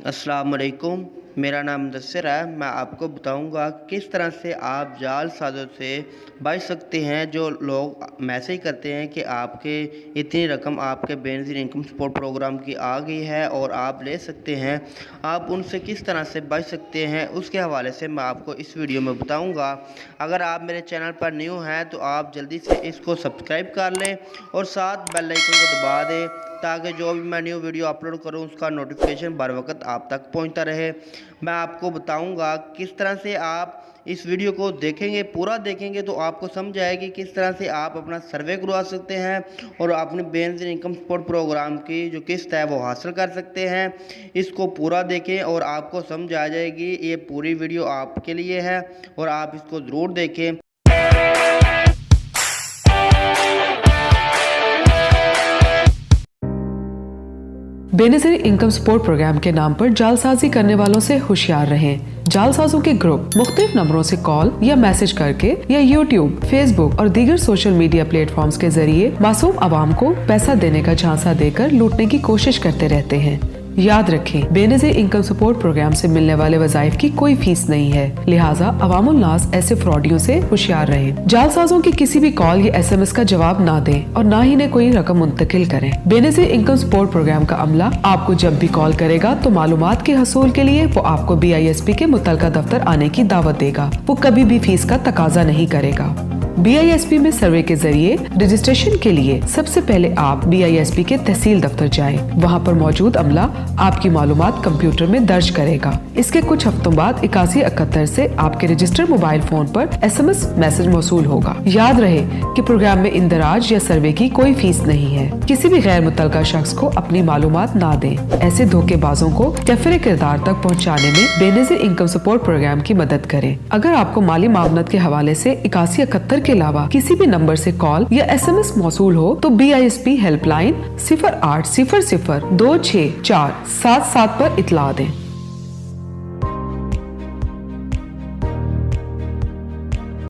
अस्सलाम वालेकुम। मेरा नाम मुदस्सिर है। मैं आपको बताऊंगा किस तरह से आप जाल साजों से बच सकते हैं। जो लोग मैसेज करते हैं कि आपके इतनी रकम आपके बेनज़ीर इनकम सपोर्ट प्रोग्राम की आ गई है और आप ले सकते हैं, आप उनसे किस तरह से बच सकते हैं, उसके हवाले से मैं आपको इस वीडियो में बताऊंगा। अगर आप मेरे चैनल पर न्यू हैं तो आप जल्दी से इसको सब्सक्राइब कर लें और साथ बेल आइकन को दबा दें, ताकि जो भी मैं न्यू वीडियो अपलोड करूं उसका नोटिफिकेशन बर वक्त आप तक पहुंचता रहे। मैं आपको बताऊंगा किस तरह से आप इस वीडियो को देखेंगे, पूरा देखेंगे तो आपको समझ आएगी किस तरह से आप अपना सर्वे करवा सकते हैं और अपने बेनज़ीर इनकम सपोर्ट प्रोग्राम की जो किस्त है वो हासिल कर सकते हैं। इसको पूरा देखें और आपको समझ आ जाएगी। ये पूरी वीडियो आपके लिए है और आप इसको ज़रूर देखें। बेनज़ीर इनकम सपोर्ट प्रोग्राम के नाम पर जालसाजी करने वालों से होशियार रहें। जालसाजों के ग्रुप मुख्तलिफ नंबरों से कॉल या मैसेज करके या यूट्यूब, फेसबुक और दीगर सोशल मीडिया प्लेटफॉर्म्स के जरिए मासूम आवाम को पैसा देने का झांसा देकर लूटने की कोशिश करते रहते हैं। याद रखें, बेनज़ीर इनकम सपोर्ट प्रोग्राम से मिलने वाले वज़ाइफ की कोई फीस नहीं है, लिहाजा अवामुल नास ऐसे फ्रॉडियों से होशियार रहें। जालसाजों की किसी भी कॉल या SMS का जवाब ना दें और ना ही ने कोई रकम मुंतकिल करें। बेनज़ीर इनकम सपोर्ट प्रोग्राम का अमला आपको जब भी कॉल करेगा तो मालूमात के हसूल के लिए वो आपको BISP के मुतल्लिका दफ्तर आने की दावत देगा। वो कभी भी फीस का तकाजा नहीं करेगा। BISP में सर्वे के जरिए रजिस्ट्रेशन के लिए सबसे पहले आप BISP के तहसील दफ्तर जाएं। वहां पर मौजूद अमला आपकी मालूमात कंप्यूटर में दर्ज करेगा। इसके कुछ हफ्तों बाद 8171 से आपके रजिस्टर्ड मोबाइल फोन पर SMS मैसेज मौसूल होगा। याद रहे कि प्रोग्राम में इंदराज या सर्वे की कोई फीस नहीं है। किसी भी गैर मुतल्लिका शख्स को अपनी मालूमात ना दें। ऐसे धोखेबाजों को कैफिर किरदार तक पहुँचाने में बेनज़ीर इनकम सपोर्ट प्रोग्राम की मदद करें। अगर आपको माली मामलत के हवाले से 8171 के अलावा किसी भी नंबर से कॉल या SMS मौसूल हो तो BISP हेल्पलाइन 0800 26477 पर इत्तला दें।